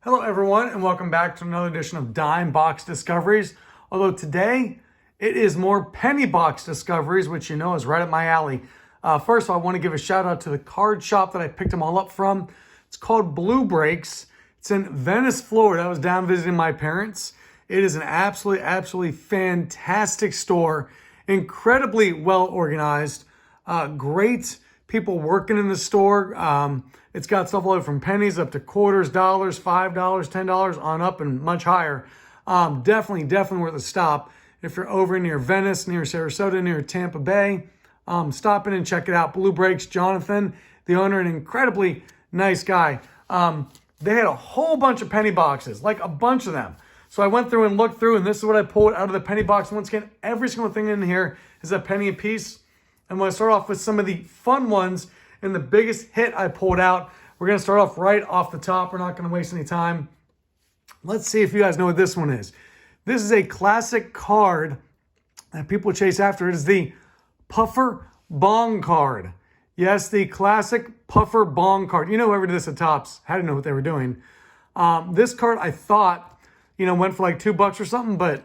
Hello everyone and welcome back to another edition of Dime Box Discoveries. Although today it is more penny box discoveries, which you know is right up my alley. First of all, I want to give a shout out to the card shop that I picked them all up from. It's called Blue Breaks. It's in Venice, Florida. I was down visiting my parents. It is an absolutely fantastic store. Incredibly well organized. Great people working in the store. It's got stuff all the way from pennies up to quarters, dollars, $5, $10 on up and much higher. Definitely worth a stop. If you're over near Venice, near Sarasota, near Tampa Bay, stop in and check it out. Blue Breaks, Jonathan, the owner, an incredibly nice guy. They had a whole bunch of penny boxes, like a bunch of them. So I went through and looked through, and this is what I pulled out of the penny box. Once again, every single thing in here is a penny a piece. I'm going to start off with some of the fun ones and the biggest hit I pulled out. We're going to start off right off the top. We're not going to waste any time. Let's see if you guys know what this one is. This is a classic card that people chase after. It is the Puffer Bong card. Yes, the classic Puffer Bong card. You know, whoever did this at Topps had to know what they were doing. This card, I thought, went for like $2 or something, but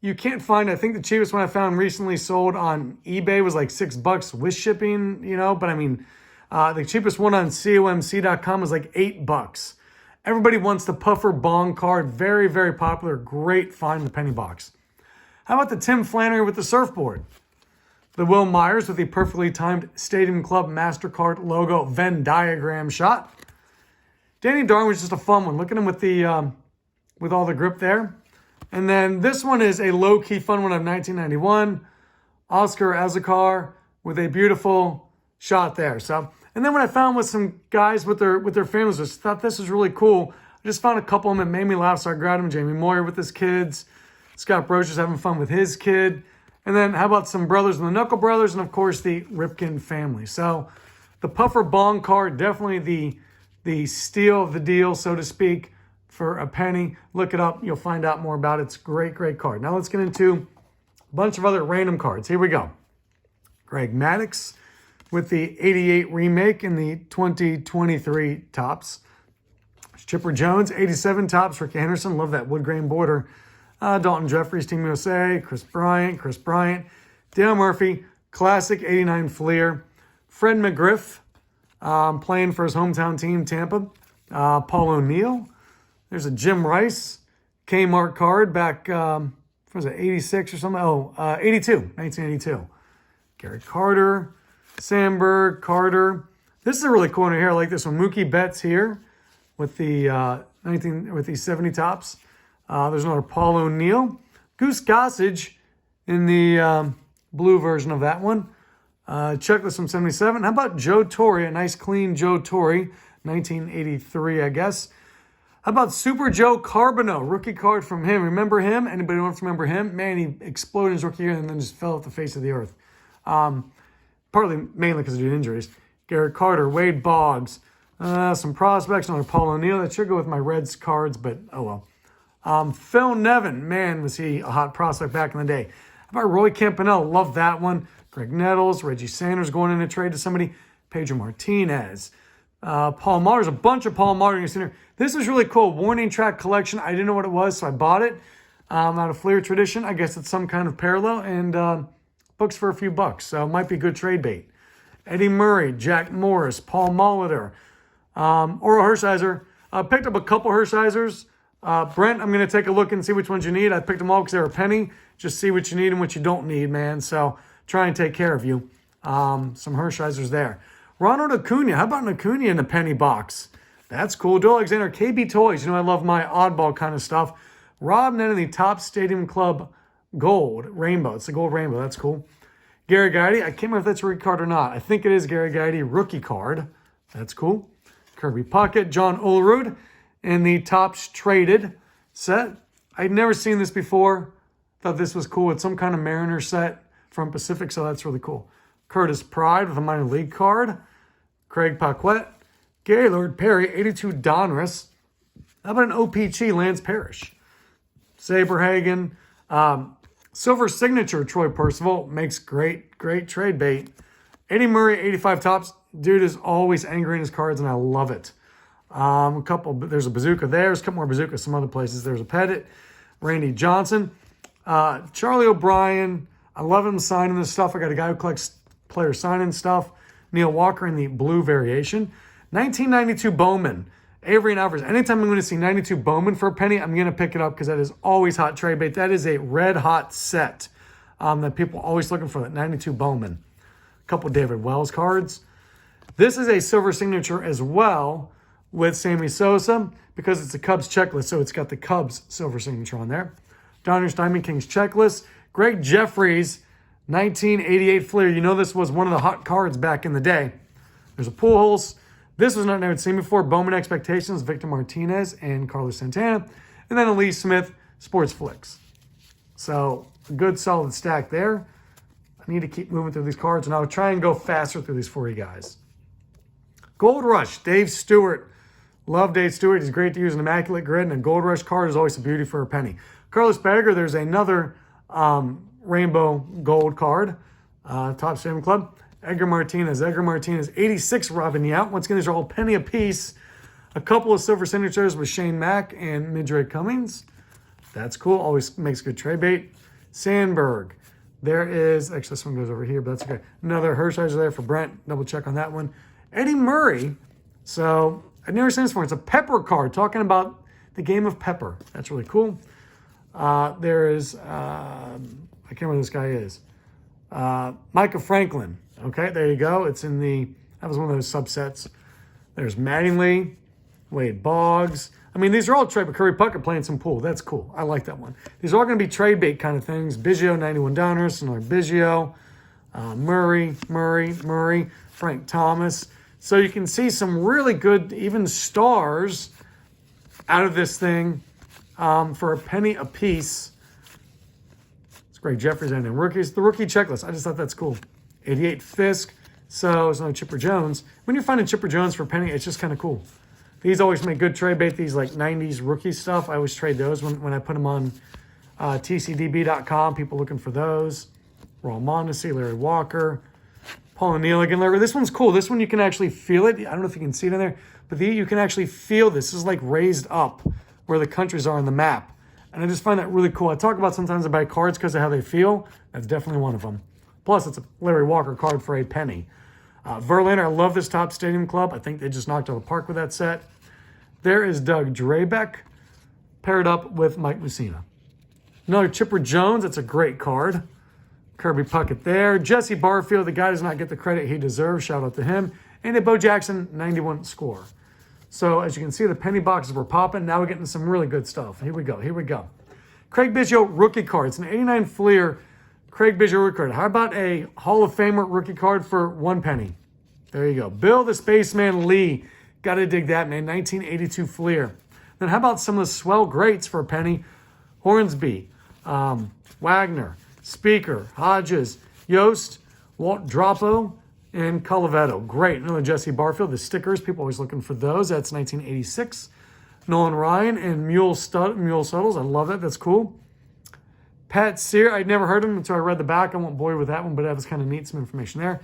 you can't find, I think the cheapest one I found recently sold on eBay was like $6 with shipping, but I mean, the cheapest one on comc.com was like $8. Everybody wants the Puffer Bong card. Very popular. Great find in the penny box. How about the Tim Flannery with the surfboard? The Will Myers with the perfectly timed Stadium Club MasterCard logo Venn diagram shot. Danny Darwin's just a fun one. Look at him with the with all the grip there. And then this one is a low-key fun one of 1991. Oscar Azekar with a beautiful shot there. So, and then when I found with some guys with their families, I just thought this was really cool. I just found a couple of them that made me laugh, so I grabbed them. Jamie Moyer with his kids. Scott Brocier's having fun with his kid. And then how about some brothers and the Knuckle Brothers, and of course the Ripken family. So the Puffer Bong card, definitely the steal of the deal, so to speak, for a penny. Look it up. You'll find out more about it. It's a great card. Now let's get into a bunch of other random cards. Here we go. Greg Maddux with the 88 remake in the 2023 Topps. Chipper Jones, 87 Topps. Ricky Henderson, love that wood grain border. Dalton Jeffries, Team USA. Chris Bryant. Dale Murphy, classic 89 Fleer. Fred McGriff, playing for his hometown team, Tampa. Paul O'Neill. There's a Jim Rice Kmart card back, was it 86 or something? 1982. Gary Carter, Sandberg, Carter. This is a really cool one here. I like this one. Mookie Betts here with the 70 Topps. There's another Paul O'Neill. Goose Gossage in the blue version of that one. Checklist from 77. How about Joe Torre? A nice clean Joe Torre, 1983, I guess. How about Super Joe Carbonneau? Rookie card from him. Remember him? Anybody wants to remember him? Man, he exploded his rookie year and then just fell off the face of the earth. Mainly because of injuries. Garrett Carter, Wade Boggs, some prospects, another Paul O'Neill. That should go with my Reds cards, but oh well. Phil Nevin, man, was he a hot prospect back in the day. How about Roy Campanella? Love that one. Greg Nettles, Reggie Sanders going in a trade to somebody. Pedro Martinez. Paul Mars, a bunch of Paul Mars in here. This is really cool. Warning track collection. I didn't know what it was, so I bought it. Out of Fleer Tradition. I guess it's some kind of parallel, and books for a few bucks, so it might be good trade bait. Eddie Murray, Jack Morris, Paul Molitor, Oral Hershiser. Picked up a couple Hershizers. Brent, I'm going to take a look and see which ones you need. I picked them all because they were a penny. Just see what you need and what you don't need, man. So try and take care of you. Some Hershizers there. Ronald Acuna. How about an Acuna in a penny box? That's cool. Joe Alexander, KB Toys. I love my oddball kind of stuff. Rob Nett in the Topps Stadium Club Gold Rainbow. It's a gold rainbow. That's cool. Gary Gaetti. I can't remember if that's a rookie card or not. I think it is Gary Gaetti rookie card. That's cool. Kirby Puckett. John Olerud in the Topps Traded set. I'd never seen this before. Thought this was cool. It's some kind of Mariner set from Pacific, so that's really cool. Curtis Pride with a minor league card. Craig Paquette. Gaylord Perry, 82 Donruss. How about an OPG Lance Parrish? Saberhagen. Silver Signature Troy Percival makes great trade bait. Eddie Murray, 85 Topps. Dude is always angry in his cards, and I love it. A couple, there's a Bazooka there. There's a couple more Bazookas some other places. There's a Pettit, Randy Johnson, Charlie O'Brien. I love him signing this stuff. I got a guy who collects player signing stuff. Neil Walker in the blue variation. 1992 Bowman. Avery and Alvarez. Anytime I'm going to see 92 Bowman for a penny, I'm going to pick it up because that is always hot trade bait. That is a red hot set that people are always looking for, that 92 Bowman. A couple David Wells cards. This is a silver signature as well with Sammy Sosa because it's a Cubs checklist, so it's got the Cubs silver signature on there. Donruss Diamond Kings checklist. Greg Jeffries, 1988 Fleer. You know this was one of the hot cards back in the day. There's a Pujols. This was not never seen before. Bowman Expectations, Victor Martinez and Carlos Santana. And then a Lee Smith Sports Flicks. So a good solid stack there. I need to keep moving through these cards, and I'll try and go faster through these for you guys. Gold Rush, Dave Stewart. Love Dave Stewart. He's great to use an immaculate grid, and a Gold Rush card is always a beauty for a penny. Carlos Berger, there's another rainbow gold card. Top Stadium Club. Edgar Martinez, 86 Robin Yount. Once again, these are all penny apiece. A couple of silver signatures with Shane Mack and Midray Cummings. That's cool. Always makes good trade bait. Sandberg. There is, actually this one goes over here, but that's okay. Another Hershiser there for Brent. Double check on that one. Eddie Murray. So I've never seen this before. It's a Pepper card talking about the game of Pepper. That's really cool. There is, I can't remember who this guy is. Micah Franklin. Okay, there you go. It's in the, that was one of those subsets. There's Mattingly, Wade Boggs. I mean, these are all trade, but Curry Puckett playing some pool. That's cool. I like that one. These are all going to be trade bait kind of things. Biggio, 91 Downers, another Biggio. Murray, Frank Thomas. So you can see some really good, even stars out of this thing for a penny a piece. It's Greg Jeffries and rookies. The rookie checklist. I just thought that's cool. 88 Fisk. So it's not Chipper Jones. When you're finding Chipper Jones for a penny, it's just kind of cool. These always make good trade bait. These like 90s rookie stuff. I always trade those when I put them on tcdb.com. People looking for those. Raul Mondesi, Larry Walker, Paul O'Neill again. Larry, this one's cool. This one you can actually feel it. I don't know if you can see it in there, but you can actually feel this. This is like raised up where the countries are on the map. And I just find that really cool. I talk about sometimes I buy cards because of how they feel. That's definitely one of them. Plus, it's a Larry Walker card for a penny. Verlander, I love this Top Stadium Club. I think they just knocked out of the park with that set. There is Doug Drabeck paired up with Mike Mussina. Another Chipper Jones. That's a great card. Kirby Puckett there. Jesse Barfield, the guy does not get the credit he deserves. Shout out to him. And a Bo Jackson, 91 score. So as you can see, the penny boxes were popping. Now we're getting some really good stuff. Here we go. Craig Biggio rookie card. It's an 89 Fleer Craig Biggio rookie card. How about a Hall of Famer rookie card for 1 penny? There you go. Bill the Spaceman Lee. Got to dig that, man. 1982 Fleer. Then how about some of the swell greats for a penny? Hornsby, Wagner, Speaker, Hodges, Yost, Walt Drapo, and Colavetto. Great. Another Jesse Barfield. The stickers, people always looking for those. That's 1986. Nolan Ryan and Mule Suttles. I love that. That's cool. Pat Sear. I'd never heard of him until I read the back. I won't bore you with that one, but that was kind of neat. Some information there.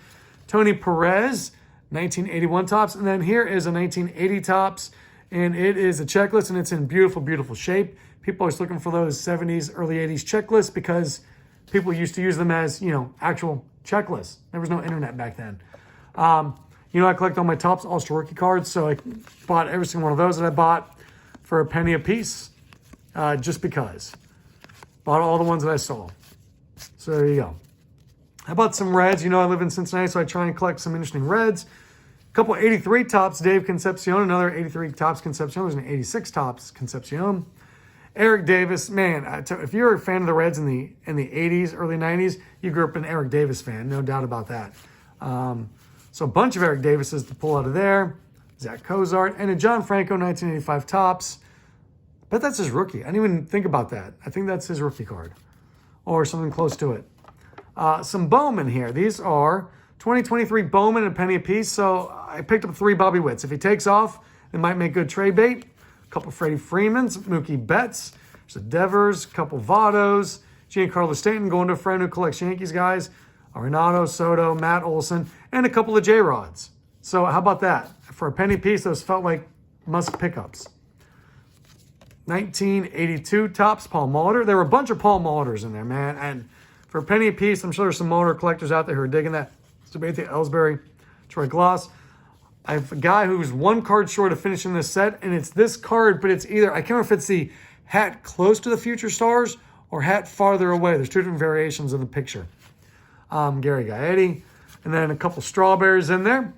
Tony Perez, 1981 tops. And then here is a 1980 tops. And it is a checklist, and it's in beautiful, beautiful shape. People always looking for those 70s, early 80s checklists because people used to use them as, actual checklists. There was no internet back then. I collect all my Topps All-Star rookie cards, so I bought every single one of those that I bought for a penny a piece, just because. Bought all the ones that I saw. So there you go. How about some reds? I live in Cincinnati, so I try and collect some interesting reds. A couple 83 Topps Dave Concepcion, another 83 Topps Concepcion. There's an 86 Topps Concepcion. Eric Davis, man, if you're a fan of the Reds in the 80s, early 90s, you grew up an Eric Davis fan, no doubt about that. So a bunch of Eric Davises to pull out of there. Zach Cozart, and a John Franco 1985 Topps. But that's his rookie. I didn't even think about that. I think that's his rookie card or something close to it. Some Bowman here. These are 2023 Bowman and a penny a piece. So I picked up 3 Bobby Witts. If he takes off, it might make good trade bait. A couple Freddie Freemans, Mookie Betts, there's a Devers, a couple Vottos, Giancarlo Stanton going to a friend who collects Yankees guys, Arenado, Soto, Matt Olson, and a couple of J-Rods. So how about that? For a penny piece, those felt like Musk pickups. 1982 Topps Paul Molitor. There were a bunch of Paul Molitors in there, man. And for a penny a piece, I'm sure there's some Molitor collectors out there who are digging that. Sabathia Ellsbury, Troy Gloss. I have a guy who's one card short of finishing this set, and it's this card, but it's either, I can't remember if it's the hat close to the future stars or hat farther away. There's two different variations of the picture. Gary Gaetti, and then a couple strawberries in there.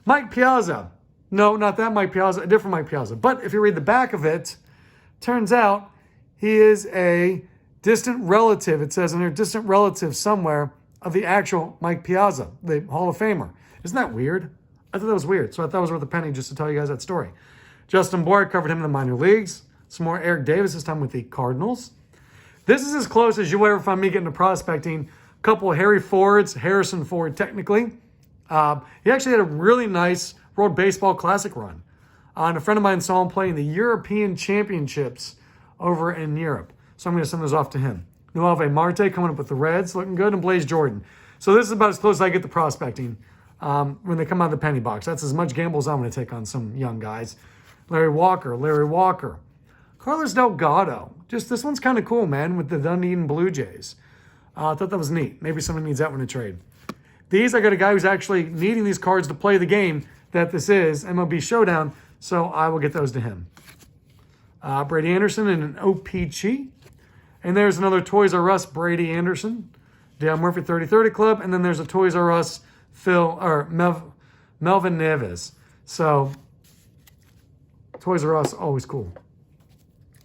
Mike Piazza. No, not that Mike Piazza, a different Mike Piazza. But if you read the back of it, turns out he is a distant relative. It says in there, distant relative somewhere of the actual Mike Piazza, the Hall of Famer. Isn't that weird? I thought that was weird. So I thought it was worth a penny just to tell you guys that story. Justin Boyd, covered him in the minor leagues. Some more Eric Davis, this time with the Cardinals. This is as close as you'll ever find me getting to prospecting. A couple of Harry Fords, Harrison Ford technically. He actually had a really nice World Baseball Classic run. And a friend of mine saw him play in the European Championships over in Europe. So I'm going to send those off to him. Nuave Marte coming up with the Reds, looking good, and Blaze Jordan. So this is about as close as I get to prospecting when they come out of the penny box. That's as much gamble as I'm going to take on some young guys. Larry Walker. Carlos Delgado. Just this one's kind of cool, man, with the Dunedin Blue Jays. I thought that was neat. Maybe someone needs that one to trade. These, I got a guy who's actually needing these cards to play the game that this is, MLB Showdown, so I will get those to him. Brady Anderson and an OPC. And there's another Toys R Us Brady Anderson. Dale Murphy 3030 Club. And then there's a Toys R Us Melvin Neves. So, Toys R Us, always cool.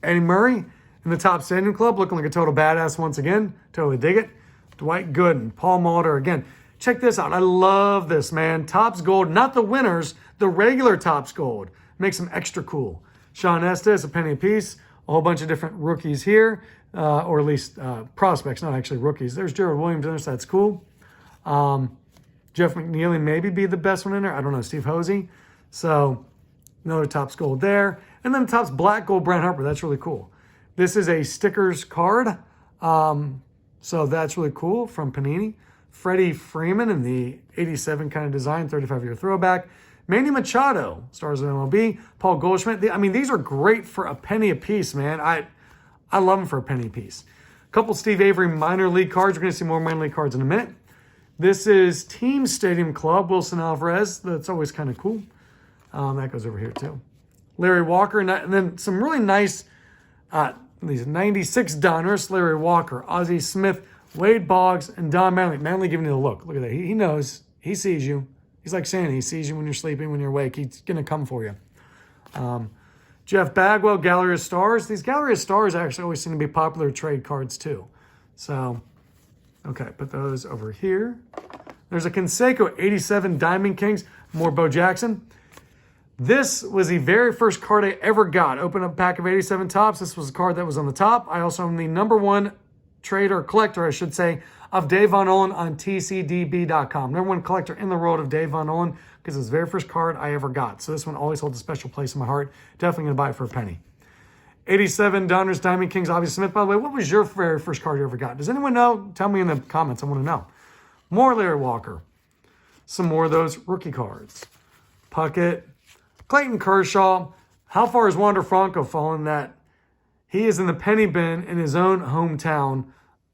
Eddie Murray in the Top Stadium Club, looking like a total badass once again. Totally dig it. Dwight Gooden, Paul Molitor again. Check this out. I love this, man. Topps Gold, not the winners, the regular Topps Gold. Makes them extra cool. Sean Estes, a penny a piece. A whole bunch of different rookies here, or at least prospects, not actually rookies. There's Gerald Williams in there, so that's cool. Jeff McNeely maybe be the best one in there. I don't know. Steve Hosey. So another Topps Gold there. And then Topps Black Gold Brent Harper. That's really cool. This is a stickers card. So that's really cool from Panini. Freddie Freeman in the 87 kind of design, 35-year throwback. Manny Machado, stars of MLB. Paul Goldschmidt. I mean, these are great for a penny a piece, man. I love them for a penny a piece. A couple Steve Avery minor league cards. We're going to see more minor league cards in a minute. This is Team Stadium Club, Wilson Alvarez. That's always kind of cool. That goes over here too. Larry Walker, and then some really nice, these 96 Donruss, Larry Walker, Ozzie Smith, Wade Boggs, and Don Manley. Manley giving you the look. Look at that. He knows. He sees you. He's like Santa. He sees you when you're sleeping, when you're awake. He's going to come for you. Jeff Bagwell, Gallery of Stars. These Gallery of Stars actually always seem to be popular trade cards too. So, okay, put those over here. There's a Canseco 87 Diamond Kings. More Bo Jackson. This was the very first card I ever got. Open up a pack of 87 Topps. This was a card that was on the top. I also am the #1 trader, collector, I should say, of Dave Von Olin on TCDB.com. #1 collector in the world of Dave Von Olin because it's the very first card I ever got. So this one always holds a special place in my heart. Definitely going to buy it for a penny. 87 Donruss Diamond Kings, Ozzie Smith. By the way, what was your very first card you ever got? Does anyone know? Tell me in the comments. I want to know. More Larry Walker. Some more of those rookie cards. Puckett. Clayton Kershaw. How far has Wander Franco fallen that he is in the penny bin in his own hometown,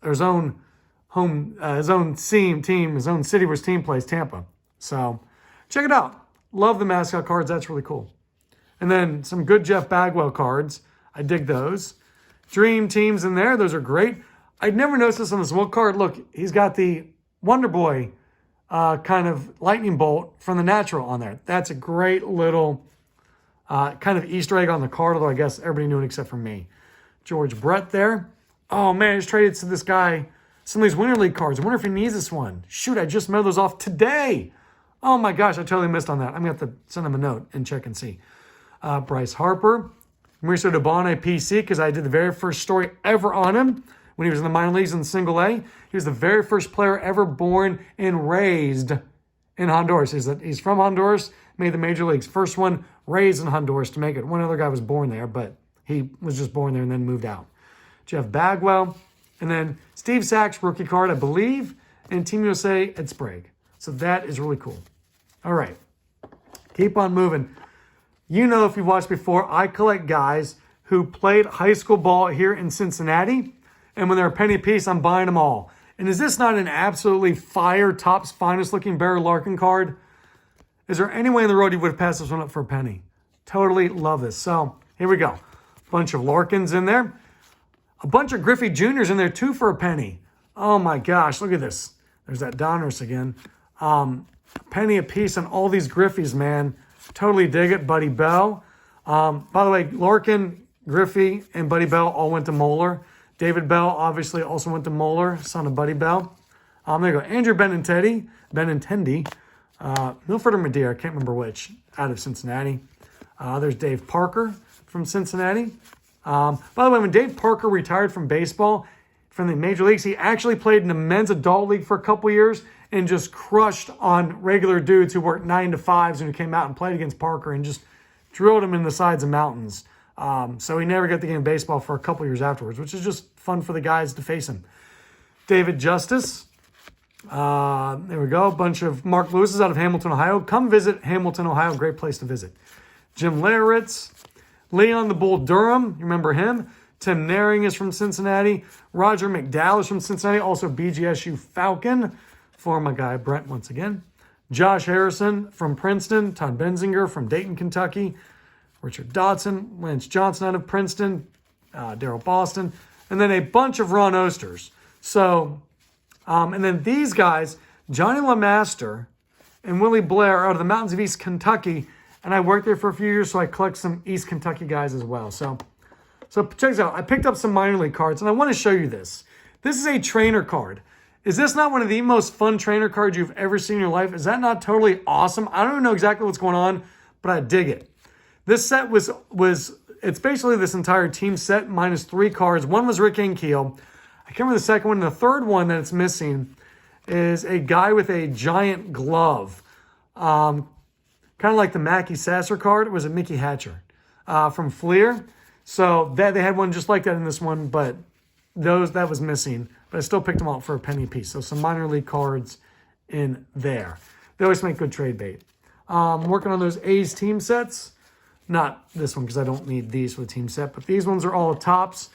or his own team, his own city where his team plays, Tampa. So check it out. Love the mascot cards. That's really cool. And then some good Jeff Bagwell cards. I dig those. Dream teams in there. Those are great. I'd never noticed this on this one card. Look, he's got the Wonder Boy kind of lightning bolt from the natural on there. That's a great little kind of Easter egg on the card, although I guess everybody knew it except for me. George Brett there. Oh, man, I just traded to this guy some of these Winter League cards. I wonder if he needs this one. Shoot, I just mailed those off today. Oh, my gosh, I totally missed on that. I'm going to have to send him a note and check and see. Bryce Harper. Mauricio Dubon, PC, because I did the very first story ever on him when he was in the minor leagues in single A. He was the very first player ever born and raised in Honduras. He's from Honduras, made the major leagues. First one raised in Honduras to make it. One other guy was born there, but he was just born there and then moved out. Jeff Bagwell. And then Steve Sachs, rookie card, I believe. And Team USA, Ed Sprague. So that is really cool. All right. Keep on moving. You know, if you've watched before, I collect guys who played high school ball here in Cincinnati, and when they're a penny a piece, I'm buying them all. And is this not an absolutely fire, Topps finest looking Barry Larkin card? Is there any way in the world you would have passed this one up for a penny? Totally love this. So here we go. Bunch of Larkins in there. A bunch of Griffey Juniors in there too for a penny. Oh my gosh, look at this. There's that Donruss again. A penny a piece on all these Griffies, man. Totally dig it. Buddy Bell. By the way, Larkin, Griffey, and Buddy Bell all went to Moeller. David Bell obviously also went to Moeller, son of Buddy Bell. There you go. Andrew Benintendi. Milford or Madeira, I can't remember which, out of Cincinnati. There's Dave Parker from Cincinnati. By the way, when Dave Parker retired from baseball, from the major leagues, he actually played in the men's adult league for a couple years and just crushed on regular dudes who worked 9 to 5s and who came out and played against Parker and just drilled him in the sides of mountains. So he never got the game of baseball for a couple years afterwards, which is just fun for the guys to face him. David Justice. There we go. A bunch of Mark Lewis's out of Hamilton, Ohio. Come visit Hamilton, Ohio. Great place to visit. Jim Leritz. Leon the Bull Durham. You remember him? Tim Naring is from Cincinnati. Roger McDowell is from Cincinnati. Also BGSU Falcon. For my guy Brent once again. Josh Harrison from Princeton. Todd Benzinger from Dayton, Kentucky. Richard Dodson. Lance Johnson out of Princeton. Daryl Boston. And then a bunch of Ron Osters. So, and then these guys, Johnny LeMaster and Willie Blair are out of the mountains of East Kentucky. And I worked there for a few years, so I collect some East Kentucky guys as well. So check this out. I picked up some minor league cards, and I want to show you this. This is a trainer card. Is this not one of the most fun trainer cards you've ever seen in your life? Is that not totally awesome? I don't even know exactly what's going on, but I dig it. This set was it's basically this entire team set minus 3 cards. One was Rick Ankiel. I can't remember the second one. The third one that it's missing is a guy with a giant glove. Kind of like the Mackie Sasser card. It was a Mickey Hatcher from Fleer. So they had one just like that in this one, but that was missing. But I still picked them out for a penny a piece. So some minor league cards in there. They always make good trade bait. Working on those A's team sets. Not this one because I don't need these for the team set, but these ones are all Topps.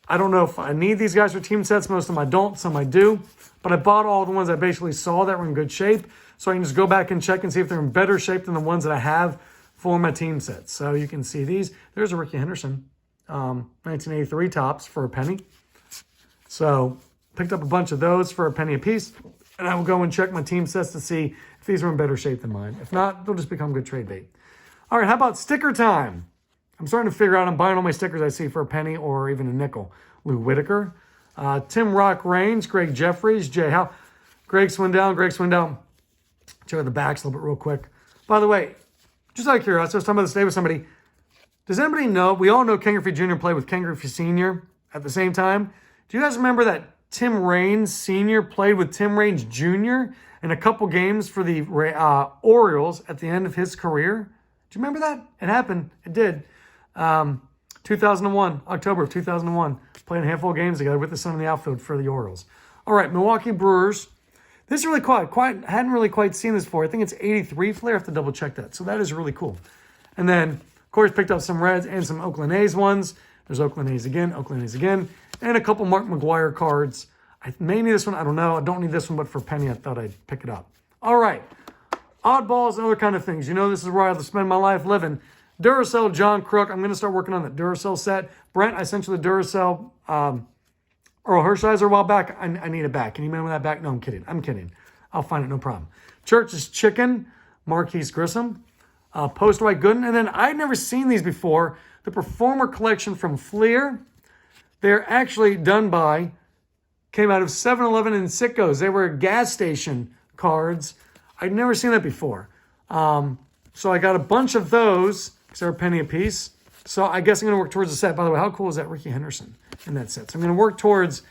I don't know if I need these guys for team sets. Most of them I don't, some I do. But I bought all the ones I basically saw that were in good shape. So I can just go back and check and see if they're in better shape than the ones that I have for my team sets. So you can see these. There's a Ricky Henderson, 1983 Topps for a penny. So picked up a bunch of those for a penny a piece. And I will go and check my team sets to see if these are in better shape than mine. If not, they'll just become good trade bait. All right, how about sticker time? I'm starting to figure out I'm buying all my stickers I see for a penny or even a nickel. Lou Whitaker, Tim Rock Raines, Greg Jeffries, Jay Howe, Greg Swindell. Check out the backs a little bit real quick. By the way, just out of curiosity, I was talking about this today with somebody. Does anybody know, we all know Ken Griffey Jr. played with Ken Griffey Sr. at the same time. Do you guys remember that Tim Raines Sr. played with Tim Raines Jr. in a couple games for the Orioles at the end of his career? Do you remember that? It happened. It did. 2001, October of 2001. Playing a handful of games together with the son in the outfield for the Orioles. All right, Milwaukee Brewers. This is really hadn't really quite seen this before. I think it's 83 Flair. I have to double check that. So that is really cool. And then, of course, picked up some Reds and some Oakland A's ones. There's Oakland A's again, and a couple Mark McGwire cards. I may need this one. I don't know. I don't need this one, but for a penny, I thought I'd pick it up. All right. Oddballs and other kind of things. You know, this is where I spend my life living. Duracell John Crook. I'm going to start working on that Duracell set. Brent, I sent you the Duracell Earl Hershiser a while back. I need it back. Can you mail me that back? No, I'm kidding. I'll find it, no problem. Church's Chicken, Marquise Grissom, Post White Gooden. And then I'd never seen these before. The Performer Collection from Fleer. They're actually done by, came out of 7-Eleven and Sitco's. They were gas station cards. I'd never seen that before. So I got a bunch of those because they're a penny a piece. So I guess I'm going to work towards the set. By the way, how cool is that Ricky Henderson in that set? So I'm going to work towards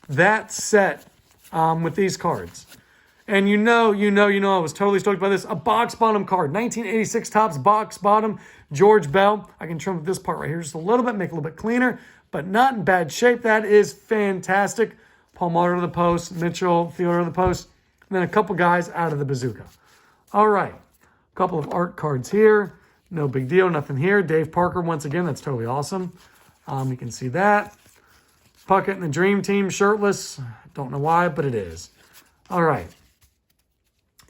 that set with these cards. And you know, I was totally stoked by this. A box bottom card. 1986 Topps box bottom. George Bell. I can trim this part right here just a little bit, make it a little bit cleaner, but not in bad shape. That is fantastic. Paul Maurer to the post. Mitchell Fielder to the post. And then a couple guys out of the bazooka. All right. A couple of art cards here. No big deal, nothing here. Dave Parker, once again, that's totally awesome. You can see that. Puckett and the Dream Team shirtless. Don't know why, but it is. All right.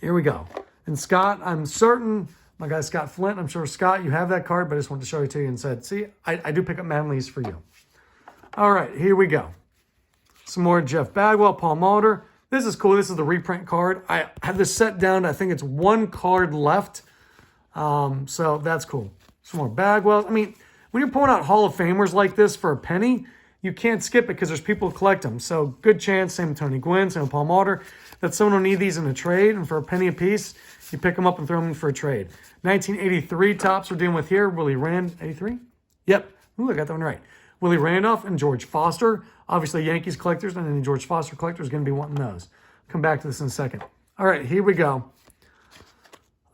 Here we go. And Scott, I'm certain, my guy Scott Flint, I'm sure, Scott, you have that card, but I just wanted to show it to you and said, see, I do pick up Manly's for you. All right, here we go. Some more Jeff Bagwell, Paul Mulder. This is cool. This is the reprint card. I have this set down to, I think it's one card left. So that's cool. Some more Bagwell. I mean, when you're pulling out Hall of Famers like this for a penny, you can't skip it because there's people who collect them. So good chance, same with Tony Gwynn, same with Paul Mulder, that someone will need these in a trade. And for a penny a piece, you pick them up and throw them in for a trade. 1983 tops we're dealing with here. Willie Rand, 83? Yep. Ooh, I got that one right. Willie Randolph and George Foster. Obviously, Yankees collectors and any George Foster collectors are going to be wanting those. Come back to this in a second. All right, here we go.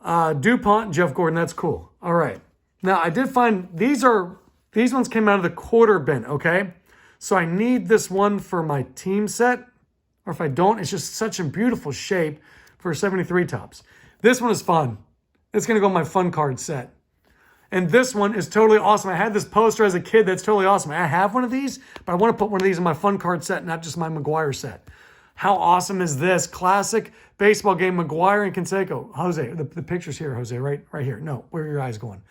DuPont, Jeff Gordon, that's cool. All right. Now, I did find these ones came out of the quarter bin, okay? So I need this one for my team set. Or if I don't, it's just such a beautiful shape for 73 tops. This one is fun. It's going to go in my fun card set. And this one is totally awesome. I had this poster as a kid. That's totally awesome. I have one of these, but I want to put one of these in my fun card set, not just my McGuire set. How awesome is this? Classic baseball game, McGuire and Canseco. Jose, the picture's here, Jose, right here. No, where are your eyes going?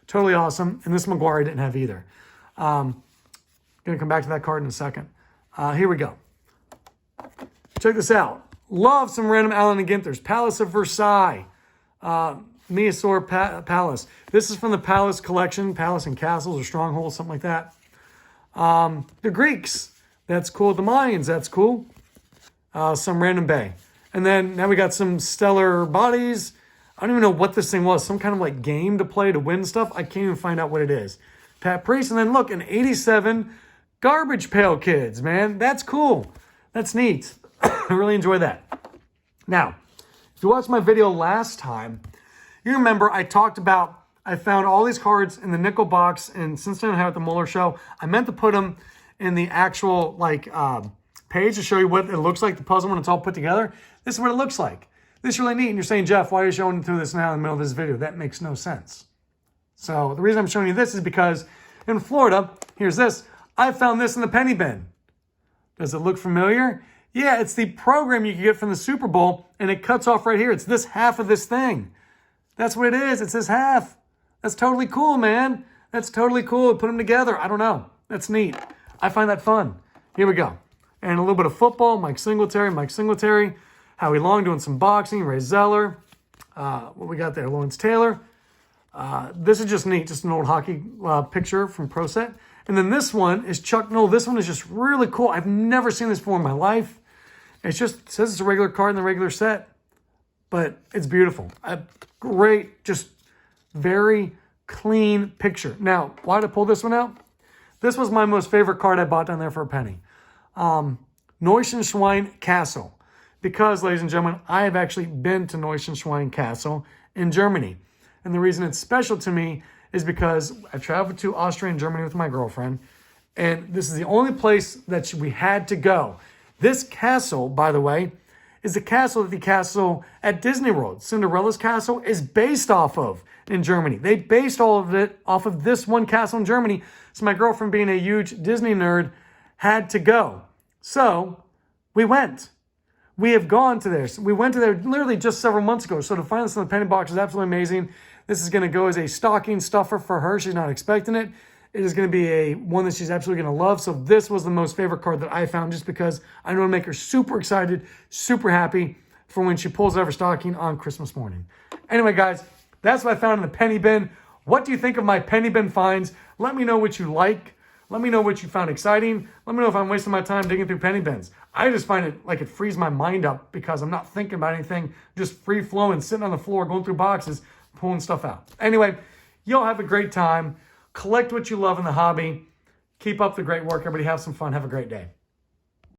Totally awesome. And this McGuire I didn't have either. Going to come back to that card in a second. Here we go. Check this out. Love some random Allen and Ginthers. Palace of Versailles. Meosaur Palace. This is from the Palace collection. Palace and Castles or Strongholds, something like that. The Greeks. That's cool. The Mayans. That's cool. Some random Bay. And then now we got some stellar bodies. I don't even know what this thing was. Some kind of like game to play to win stuff. I can't even find out what it is. Pat Priest. And then look, an 87 Garbage Pail Kids, man. That's cool. That's neat. I really enjoy that. Now, if you watched my video last time, you remember I talked about, I found all these cards in the nickel box, and since I don't have it at the Mueller show, I meant to put them in the actual page to show you what it looks like, the puzzle when it's all put together. This is what it looks like. This is really neat. And you're saying, Jeff, why are you showing through this now in the middle of this video? That makes no sense. So the reason I'm showing you this is because in Florida, here's this. I found this in the penny bin. Does it look familiar? Yeah, it's the program you can get from the Super Bowl, and it cuts off right here. It's this half of this thing. That's what it is. It's this half. That's totally cool, man. That's totally cool. Put them together. I don't know. That's neat. I find that fun. Here we go. And a little bit of football. Mike Singletary. Howie Long doing some boxing. Ray Zeller. What we got there? Lawrence Taylor. This is just neat. Just an old hockey picture from Pro Set. And then this one is Chuck Noll. This one is just really cool. I've never seen this before in my life. It says it's a regular card in the regular set. But it's beautiful. A great, just very clean picture. Now, why did I pull this one out? This was my most favorite card I bought down there for a penny. Neuschwanstein Castle. Because, ladies and gentlemen, I have actually been to Neuschwanstein Castle in Germany. And the reason it's special to me is because I traveled to Austria and Germany with my girlfriend. And this is the only place that we had to go. This castle, by the way, is the castle at Disney World. Cinderella's castle is based off of in Germany. They based all of it off of this one castle in Germany. So my girlfriend, being a huge Disney nerd, had to go. So we went. We have gone to there. We went to there literally just several months ago. So to find this in the penny box is absolutely amazing. This is going to go as a stocking stuffer for her. She's not expecting it. It is going to be one that she's absolutely going to love. So this was the most favorite card that I found just because I know to make her super excited, super happy for when she pulls it out of her stocking on Christmas morning. Anyway, guys, that's what I found in the penny bin. What do you think of my penny bin finds? Let me know what you like. Let me know what you found exciting. Let me know if I'm wasting my time digging through penny bins. I just find it like it frees my mind up because I'm not thinking about anything, just free flowing, sitting on the floor, going through boxes, pulling stuff out. Anyway, y'all have a great time. Collect what you love in the hobby. Keep up the great work. Everybody have some fun. Have a great day.